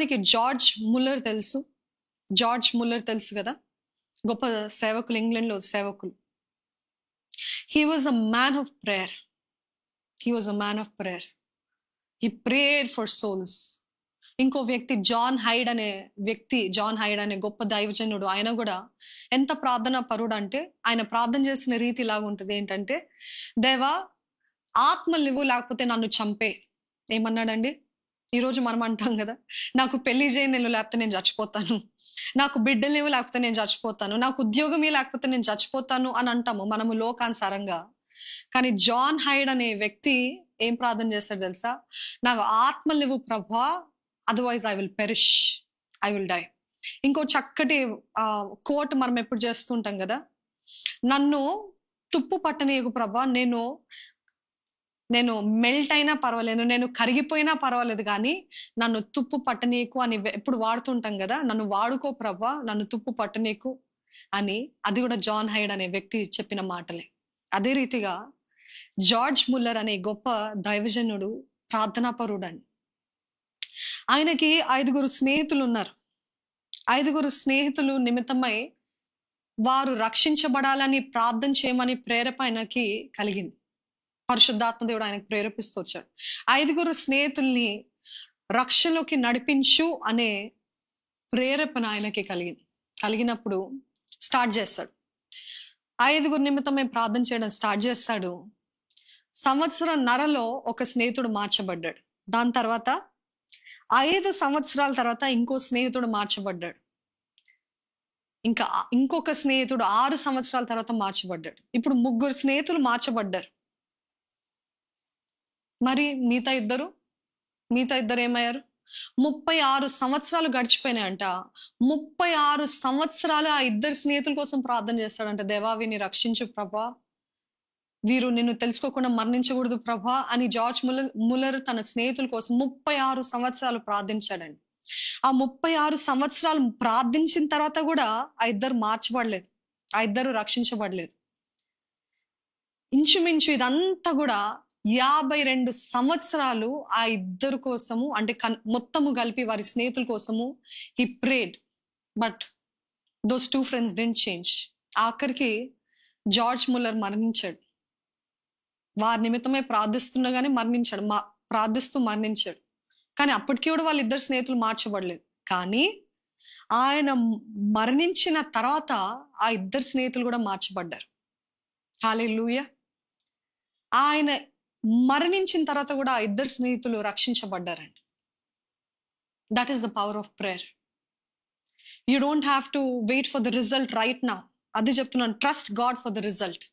ఎంతమందికి George Muller తెలుసు? George Muller తెలుసు కదా, గొప్ప సేవకులు, ఇంగ్లాండ్లో సేవకులు. He was a man of prayer. He was a man of prayer. He prayer for souls. ఇంకో వ్యక్తి జాన్ హైడ్ అనే వ్యక్తి, జాన్ హైడ్ అనే గొప్ప దైవజనుడు, ఆయన కూడా ఎంత ప్రార్థనా పరుడు అంటే ఆయన ప్రార్థన చేసిన రీతి ఇలాగ ఉంటుంది. ఏంటంటే, దేవా ఆత్మలు నువ్వు, లేకపోతే నన్ను చంపే. ఏమన్నాడండి? ఈరోజు మనం అంటాం కదా, నాకు పెళ్లి చేయని నేను, లేకపోతే నేను చచ్చిపోతాను, నాకు బిడ్డలు లేవు లేకపోతే నేను చచ్చిపోతాను, నాకు ఉద్యోగమే లేకపోతే నేను చచ్చిపోతాను అని అంటాము మనము లోకానుసారంగా. కానీ జాన్ హైడ్ అనే వ్యక్తి ఏం ప్రార్థన చేస్తాడు తెలుసా? నాకు ఆత్మలు లేవు ప్రభా, otherwise I will perish, I will die. ఇంకో చక్కటి కోట్ మనం ఎప్పుడు చేస్తుంటాం కదా, నన్ను తుప్పు పట్టనీయకు ప్రభా, నేను మెల్ట్ అయినా పర్వాలేదు, నేను కరిగిపోయినా పర్వాలేదు, కానీ నన్ను తుప్పు పట్టనీకు అని ఎప్పుడు వాడుతుంటాం కదా. నన్ను వాడుకో ప్రభా, నన్ను తుప్పు పట్టనీకు అని. అది కూడా జాన్ హైడ్ అనే వ్యక్తి చెప్పిన మాటలే. అదే రీతిగా జార్జ్ ముల్లర్ అనే గొప్ప దైవజనుడు ప్రార్థనాపరుడండి. ఆయనకి 5 స్నేహితులు ఉన్నారు. 5 స్నేహితులు నిమిత్తమై వారు రక్షించబడాలని ప్రార్థన చేయమని ప్రేరేపణ ఆయనకి కలిగింది. పరిశుద్ధాత్మ దేవుడు ఆయనకు ప్రేరేపిస్తూ వచ్చాడు. 5 స్నేహితుల్ని రక్షణలోకి నడిపించు అనే ప్రేరేపణ ఆయనకి కలిగినప్పుడు స్టార్ట్ చేస్తాడు. 5 నిమిత్తమే ప్రార్థన చేయడం స్టార్ట్ చేస్తాడు. సంవత్సరంన్నరలో ఒక స్నేహితుడు మార్చబడ్డాడు. దాని తర్వాత 5 సంవత్సరాల తర్వాత ఇంకో స్నేహితుడు మార్చబడ్డాడు. ఇంకొక స్నేహితుడు 6 సంవత్సరాల తర్వాత మార్చబడ్డాడు. ఇప్పుడు 3 స్నేహితులు మార్చబడ్డారు. మరి మిగతా ఇద్దరు ఏమయ్యారు? 36 సంవత్సరాలు గడిచిపోయినాయంట. 36 సంవత్సరాలు ఆ 2 స్నేహితుల కోసం ప్రార్థన చేస్తాడంట. దేవా వీరిని రక్షించు ప్రభా, వీరు నిన్ను తెలుసుకోకుండా మరణించకూడదు ప్రభా అని జార్జ్ ముల్లర్ తన స్నేహితుల కోసం 36 సంవత్సరాలు ప్రార్థించాడండి. ఆ 36 సంవత్సరాలు ప్రార్థించిన తర్వాత కూడా ఆ 2 మార్చబడలేదు, ఆ 2 రక్షించబడలేదు. ఇంచుమించు ఇదంతా కూడా 52 సంవత్సరాలు ఆ 2 కోసము, అంటే మొత్తము కలిపి వారి స్నేహితుల కోసము he prayed. But those 2 friends didn't change. ఆఖరికి జార్జ్ ముల్లర్ మరణించాడు. వారి నిమిత్తమే ప్రార్థిస్తుండగానే మరణించాడు. కానీ అప్పటికీ కూడా వాళ్ళ 2 స్నేహితులు మార్చబడలేదు. కానీ ఆయన మరణించిన తర్వాత ఆ 2 స్నేహితులు కూడా మార్చబడ్డారు. హల్లెలూయా. ఆయన మరణించిన తర్వాత కూడా ఆ 2 స్నేహితులు రక్షించబడ్డారండి. That is the power of prayer. You don't have to wait for the result right now. అది చెప్తున్నాను, trust God for the result.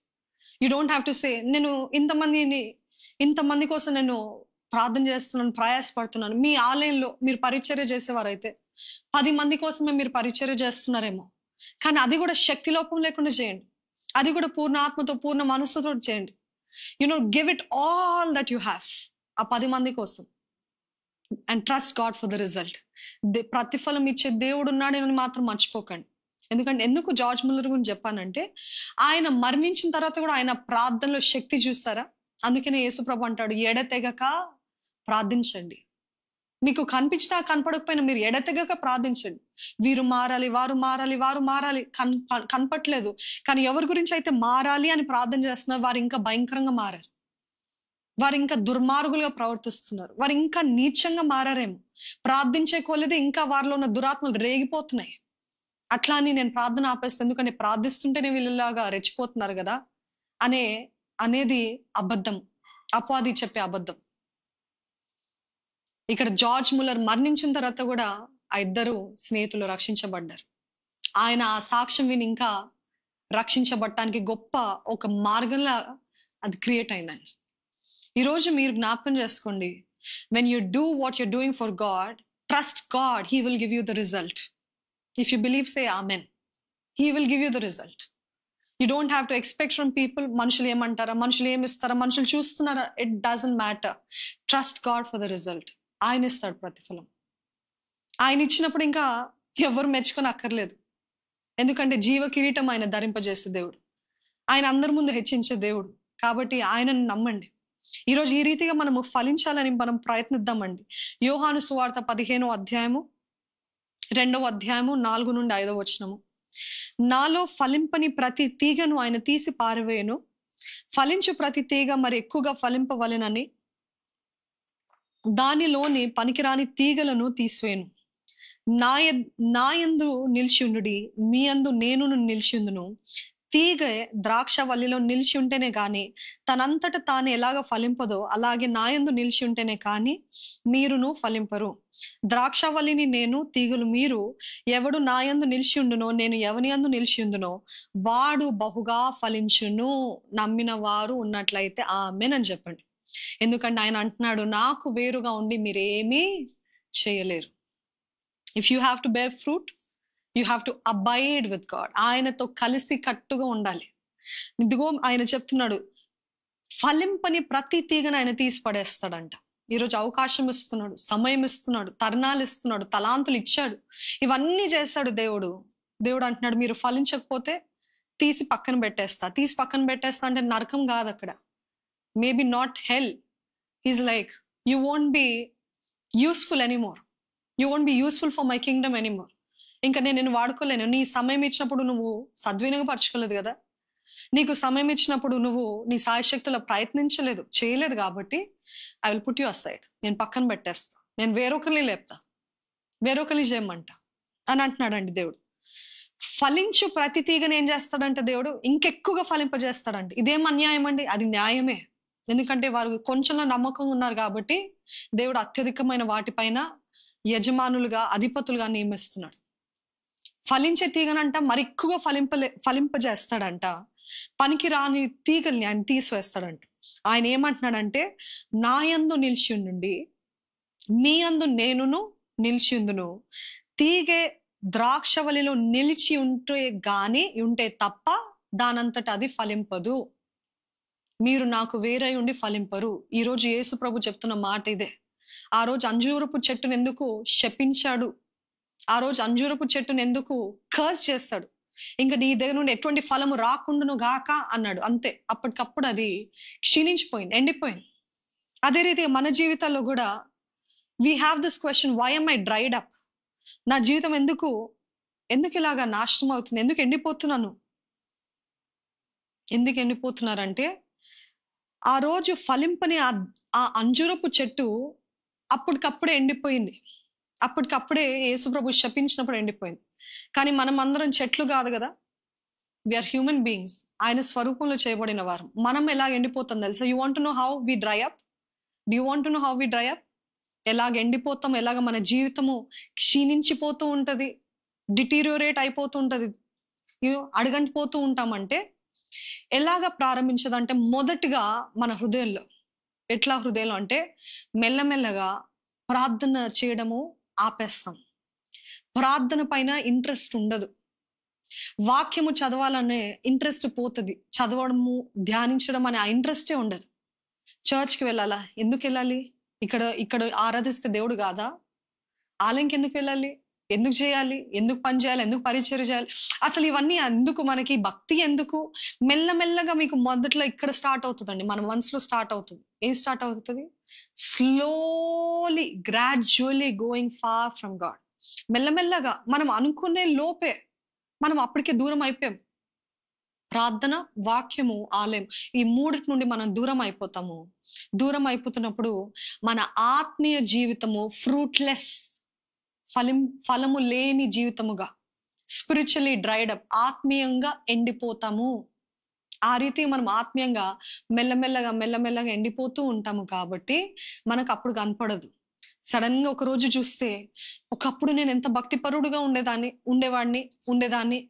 You don't have to say, నేను ఇంతమంది కోసం నేను ప్రార్థన చేస్తున్నాను, ప్రయాసపడుతున్నాను. మీ ఆలయంలో మీరు పరిచర్య చేసేవారైతే 10 మంది కోసమే మీరు పరిచర్య చేస్తున్నారేమో, కానీ అది కూడా శక్తి లోపం లేకుండా చేయండి. అది కూడా పూర్ణ ఆత్మతో, పూర్ణ మనస్సుతో చేయండి. Give it all that you have ఆ 10 మంది కోసం. And trust God for the result. ప్రతిఫలం ఇచ్చే దేవుడు ఉన్నాడని మాత్రం మర్చిపోకండి. ఎందుకు జార్జ్ ముల్లర్ గురించి చెప్పానంటే, ఆయన మరణించిన తర్వాత కూడా ఆయన ప్రార్థనలో శక్తి చూస్తారా. అందుకనే యేసుప్రభు అంటాడు, ఎడతెగక ప్రార్థించండి. మీకు కనిపించినా కనపడకపోయినా మీరు ఎడతెగక ప్రార్థించండి. వీరు మారాలి, వారు మారాలి కనపట్లేదు, కానీ ఎవరి గురించి అయితే మారాలి అని ప్రార్థన చేస్తున్నారు వారు ఇంకా భయంకరంగా మారారు. వారు ఇంకా దుర్మార్గులుగా ప్రవర్తిస్తున్నారు. వారు ఇంకా నీచంగా మారారేమో. ప్రార్థించే కొలది ఇంకా వారిలో ఉన్న దురాత్మలు రేగిపోతున్నాయి. అట్లా అని నేను ప్రార్థన ఆపేస్తాను, ఎందుకంటే ప్రార్థిస్తుంటేనే వీళ్ళలాగా రెచ్చిపోతున్నారు కదా అనేది అబద్ధం, అపవాది చెప్పే అబద్ధం. ఇక్కడ జార్జ్ ముల్లర్ మరణించిన తర్వాత కూడా ఆ 2 స్నేహితులు రక్షించబడ్డారు. ఆయన ఆ సాక్ష్యం విని ఇంకా రక్షించబడటానికి గొప్ప ఒక మార్గంలా అది క్రియేట్ అయిందండి. ఈరోజు మీరు జ్ఞాపకం చేసుకోండి, when you do what you're doing for God, trust God, he will give you the result. If you believe, say amen. He will give you the result. You don't have to expect from people. మనుషులు ఏమంటారా, మనుషులు ఏమిస్తారా, మనుషులు చూస్తున్నారా, it doesn't matter. Trust God for the result. ఆయన ఇస్తాడు ప్రతిఫలం. ఆయన ఇచ్చినప్పుడు ఇంకా ఎవరు మెచ్చుకొని అక్కర్లేదు. ఎందుకంటే జీవ కిరీటం ఆయన ధరింపజేసే దేవుడు, ఆయన అందరి ముందు హెచ్చించే దేవుడు. కాబట్టి ఆయనను నమ్మండి. ఈరోజు ఈ రీతిగా మనము ఫలించాలని మనం ప్రయత్నిద్దామండి. యోహాను సువార్త 15వ అధ్యాయము 2వ అధ్యాయము 4 నుండి 5వ వచనము. నాలో ఫలింపని ప్రతి తీగను ఆయన తీసి పారవేయను, ఫలించు ప్రతి తీగ మరి ఎక్కువగా ఫలింపవలెనని దానిలోని పనికిరాని తీగలను తీసివేయను. నాయందు నిలిచియుండుడి, మీ అందు నేనును నిలిచియుందును. తీగ ద్రాక్ష వల్లిలో నిలిచి ఉంటేనే గాని తనంతట తాను ఎలాగ ఫలింపదో అలాగే నాయందు నిలిచి ఉంటేనే కానీ మీరును ఫలింపరు. ద్రాక్షవల్లిని నేను, తీగలు మీరు. ఎవడు నాయందు నిలిచి ఉండునో నేను ఎవని యందు నిలిచి ఉందునో వాడు బహుగా ఫలించును. నమ్మిన వారు ఉన్నట్లయితే ఆమేన్ అని చెప్పండి. ఎందుకంటే ఆయన అంటున్నాడు, నాకు వేరుగా ఉండి మీరేమీ చేయలేరు. If you have to bear fruit, you have to abide with God. ఆయనతో కలిసి కట్టుగా ఉండాలి. ఇదిగో ఆయన చెప్తున్నాడు, ఫలింపని ప్రతి తీగను ఆయన తీసి పడేస్తాడంట. ఈరోజు అవకాశం ఇస్తున్నాడు, సమయం ఇస్తున్నాడు, తరుణాలు ఇస్తున్నాడు, తలాంతులు ఇచ్చాడు, ఇవన్నీ చేస్తాడు దేవుడు. దేవుడు అంటున్నాడు, మీరు ఫలించకపోతే తీసి పక్కన పెట్టేస్తా అంటే నరకం కాదు అక్కడ. Maybe not hell. Is like you won't be useful anymore, you won't be useful for my Kingdom anymore. ఇంకా నేను వాడుకోలేను. నీ సమయం ఇచ్చినప్పుడు నువ్వు సద్వినియోగపరచుకోలేదు కదా, నీకు సమయం ఇచ్చినప్పుడు నువ్వు నీ సాయశక్తుల ప్రయత్నించలేదు, చేయలేదు. కాబట్టి I will put you aside, నేను పక్కన పెట్టేస్తా, నేను వేరొకరిని లేపుతా, వేరొకరిని చేయమంట అని అంటున్నాడండి దేవుడు. ఫలించు ప్రతి తీగని ఏం చేస్తాడంటే దేవుడు ఇంకెక్కువగా ఫలింపజేస్తాడండి. ఇదేం అన్యాయం అండి? అది న్యాయమే. ఎందుకంటే వారు కొంచెంలో నమ్మకం ఉన్నారు కాబట్టి దేవుడు అత్యధికమైన వాటిపైన యజమానులుగా, అధిపతులుగా నియమిస్తున్నాడు. ఫలించే తీగనంట మరి ఎక్కువగా ఫలింపజేస్తాడంట. పనికి రాని తీగల్ని ఆయన తీసివేస్తాడంట. ఆయన ఏమంటున్నాడంటే, నా యందు నిలిచి ఉండుండి, మీ యందు నేనును నిలిచి ఉందును. తీగే ద్రాక్షవల్లిలో నిలిచి ఉంటే తప్ప దానంతట అది ఫలింపదు. మీరు నాకు వేరై ఉండి ఫలింపరు. ఈరోజు యేసు ప్రభు చెప్తున్న మాట ఇదే. ఆ రోజు అంజూరపు చెట్టును ఎందుకు శపించాడు, ఆ రోజు అంజూరపు చెట్టును ఎందుకు కర్స్ చేస్తాడు, ఇంకా నీ దగ్గర నుండి ఎటువంటి ఫలము రాకుండాను గాక అన్నాడు. అంతే, అప్పటికప్పుడు అది క్షీణించిపోయింది, ఎండిపోయింది. అదే రీతిగా మన జీవితాల్లో కూడా we have this question, why am I dried up? నా జీవితం ఎందుకు ఇలాగా నాశనం అవుతుంది, ఎందుకు ఎండిపోతున్నారంటే ఆ రోజు ఫలింపని ఆ అంజూరపు చెట్టు అప్పటికప్పుడే ఎండిపోయింది. అప్పటికప్పుడే యేసుప్రభు శపించినప్పుడు ఎండిపోయింది. కానీ మనం అందరం చెట్లు కాదు కదా, వీఆర్ హ్యూమన్ బీయింగ్స్, ఆయన స్వరూపంలో చేయబడిన వారు. మనం ఎలా ఎండిపోతాం తెలుసా? You want to know how we dry up? Do you want to know how we dry up? ఎలాగ ఎండిపోతాం, ఎలాగ మన జీవితము క్షీణించిపోతూ ఉంటుంది, డిటీరియోరేట్ అయిపోతూ ఉంటుంది, అడుగంటిపోతూ ఉంటామంటే ఎలాగ ప్రారంభించదంటే మొదటిగా మన హృదయంలో. ఎట్లా హృదయంలో అంటే మెల్లమెల్లగా ప్రార్థన చేయడము ఆపేస్తాం. ప్రార్థన పైన ఇంట్రెస్ట్ ఉండదు. వాక్యము చదవాలనే ఇంట్రెస్ట్ పోతుంది. చదవడము, ధ్యానించడం అనే ఆ ఇంట్రెస్టే ఉండదు. చర్చ్కి వెళ్ళాలా? ఎందుకు వెళ్ళాలి? ఇక్కడ ఆరాధిస్తే దేవుడు కాదా? ఆలయంకి ఎందుకు వెళ్ళాలి? ఎందుకు చేయాలి? ఎందుకు పని చేయాలి? ఎందుకు పరిచర్య చేయాలి? అసలు ఇవన్నీ ఎందుకు? మనకి భక్తి ఎందుకు? మెల్లమెల్లగా మీకు మొదట్లో ఇక్కడ స్టార్ట్ అవుతుందండి, మన మనసులో స్టార్ట్ అవుతుంది. ఏం స్టార్ట్ అవుతుంది? Slowly, gradually going far from God. మెల్లమెల్లగా మనం అనుకునే లోపే మనం అప్పటికే దూరం అయిపోయాం. ప్రార్థన, వాక్యము, ఆలయం, ఈ మూడిటి నుండి మనం దూరం అయిపోతాము. దూరం అయిపోతున్నప్పుడు మన ఆత్మీయ జీవితము ఫ్రూట్లెస్, ఫలము లేని జీవితముగా, స్పిరిచువల్లీ డ్రైడ్ అప్, ఆత్మీయంగా ఎండిపోతాము. ఆ రీతి మనం ఆత్మీయంగా మెల్లమెల్లగా ఎండిపోతూ ఉంటాము. కాబట్టి మనకు అప్పుడు కనపడదు. సడన్ గా ఒక రోజు చూస్తే, ఒకప్పుడు నేను ఎంత భక్తిపరుడుగా ఉండేదాన్ని,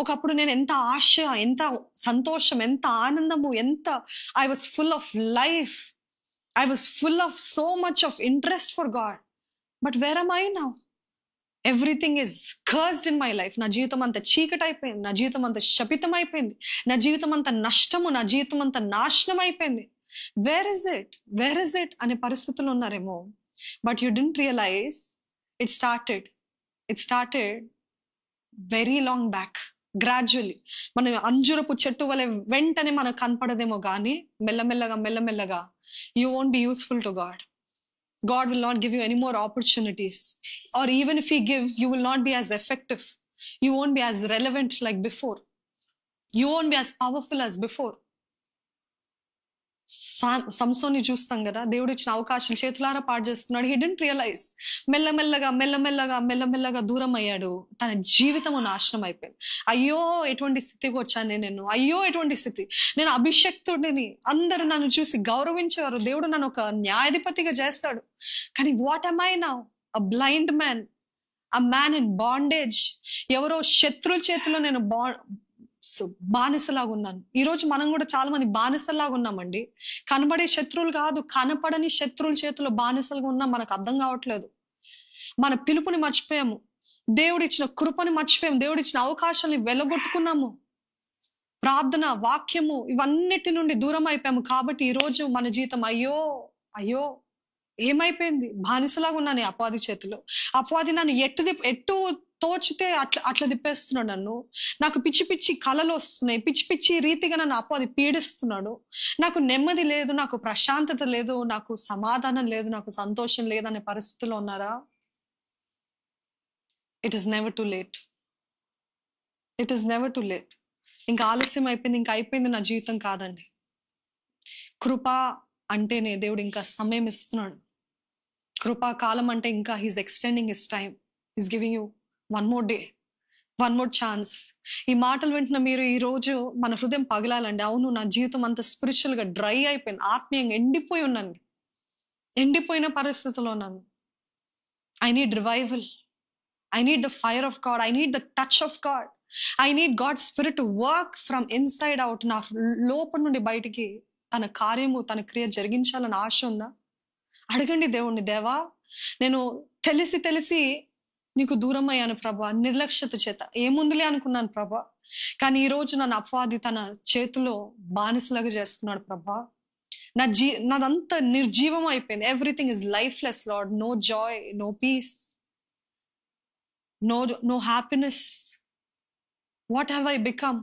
ఒకప్పుడు నేను ఎంత ఆశ, ఎంత సంతోషం, ఎంత ఆనందము, I was full of life, I was full of so much of interest for God. But where am I now? Everything is cursed in my life. నా జీవితం అంతా చీకటి అయిపోయింది, నా జీవితం అంతా శపితం అయిపోయింది, నా జీవితం అంతా నష్టము, నా జీవితం అంతా నాశనం అయిపోయింది. వేర్ ఇస్ ఇట్ అనే పరిస్థితులు ఉన్నారేమో. But you didn't realise it started very long back. Gradually మనం అంజురపు చెట్టు వలె వెంటనే మనకు కనపడదేమో కానీ మెల్లమెల్లగా you won't be useful to God. God will not give you any more opportunities. Or even if He gives, you will not be as effective. You won't be as relevant like before. You won't be as powerful as before. సంసోన్ని చూస్తాం కదా, దేవుడు ఇచ్చిన అవకాశం చేతులారా పాడు చేసుకున్నాడు. He didn't realise. మెల్లమెల్లగా దూరం అయ్యాడు. తన జీవితము నాశనం అయిపోయింది. అయ్యో ఎటువంటి స్థితికి వచ్చాను నేను, అయ్యో ఎటువంటి స్థితి, నేను అభిషక్తుడిని, అందరూ నన్ను చూసి గౌరవించేవారు, దేవుడు నన్ను ఒక న్యాయాధిపతిగా చేస్తాడు. కానీ what am I now? A blind man, a man in bondage. ఎవరో శత్రుల చేతిలో నేను బానిసలాగా ఉన్నాను. ఈరోజు మనం కూడా చాలా మంది బానిసలాగా ఉన్నామండి. కనబడే శత్రువులు కాదు, కనపడని శత్రువుల చేతిలో బానిసలుగా ఉన్నాం. మనకు అర్థం కావట్లేదు. మన పిలుపుని మర్చిపోయాము, దేవుడిచ్చిన కృపని మర్చిపోయాము, దేవుడిచ్చిన అవకాశాన్ని వెలగొట్టుకున్నాము. ప్రార్థన, వాక్యము ఇవన్నిటి నుండి దూరం అయిపోయాము. కాబట్టి ఈరోజు మన జీవితం అయ్యో అయ్యో ఏమైపోయింది, బానిసలాగా ఉన్నాను ఈ అపవాది చేతిలో. అపవాది నన్ను ఎట్టు తోచితే అట్లా తిప్పేస్తున్నాడు నన్ను. నాకు పిచ్చి పిచ్చి కళలు వస్తున్నాయి, పిచ్చి పిచ్చి రీతిగా నన్ను అపవాది పీడిస్తున్నాడు. నాకు నెమ్మది లేదు, నాకు ప్రశాంతత లేదు, నాకు సమాధానం లేదు, నాకు సంతోషం లేదనే పరిస్థితిలో ఉన్నారా? It is never to late. It is never to late. ఇంకా ఆలస్యం అయిపోయింది, ఇంకా అయిపోయింది నా జీవితం కాదండి. కృప అంటేనే దేవుడు ఇంకా సమయం ఇస్తున్నాడు. కృపాకాలం అంటే ఇంకా he's extending his time, he's giving you one more day, one more chance. ఈ మాటలు వింటున్న మీరు ఈ రోజు మన హృదయం పగలాలండి. అవును, నా జీవితం అంత స్పిరిచువల్ గా డ్రై అయిపోయింది, ఆత్మీయంగా ఎండిపోయి ఉన్నాను, ఎండిపోయిన పరిస్థితిలో ఉన్నాను. I need revival, I need the fire of God, I need the touch of God, I need God spirit to work from inside out. నా లోపల నుండి బయటికి తన కార్యము, తన క్రియ జరిగించాలని ఆశ ఉందా? అడగండి దేవుణ్ణి, దేవా నేను తెలిసి నీకు దూరం అయ్యాను ప్రభా, నిర్లక్ష్యత చేత ఏముందులే అనుకున్నాను ప్రభా. కానీ ఈ రోజు నన్ను అపవాది తన చేతిలో బానిసలాగా చేసుకున్నాడు ప్రభా. నాదంతా నిర్జీవం అయిపోయింది. Everything is lifeless Lord. No joy, no peace, no happiness. What have I become?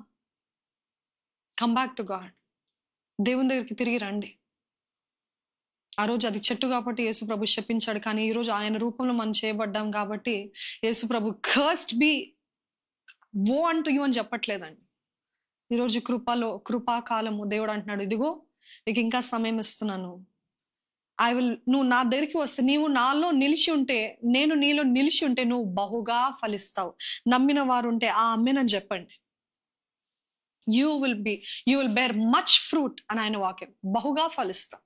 Come back to God. దేవుని దగ్గరికి తిరిగి రండి. ఆ రోజు అది చెట్టు కాబట్టి యేసు ప్రభు శపించాడు, కానీ ఈరోజు ఆయన రూపంలో మనం చేయబడ్డాం కాబట్టి యేసు ప్రభు కర్స్డ్ బి వో అంటూ యూ అని చెప్పట్లేదండి. ఈరోజు కృపాకాలము దేవుడు అంటున్నాడు, ఇదిగో నీకు ఇంకా సమయం ఇస్తున్నాను. నువ్వు నా దగ్గరికి వస్తే, నీవు నాలో నిలిచి ఉంటే, నేను నీలో నిలిచి ఉంటే నువ్వు బహుగా ఫలిస్తావు. నమ్మిన వారు ఉంటే ఆమేనని చెప్పండి. You will bear much fruit అని ఆయన వాక్యం. బహుగా ఫలిస్తావు.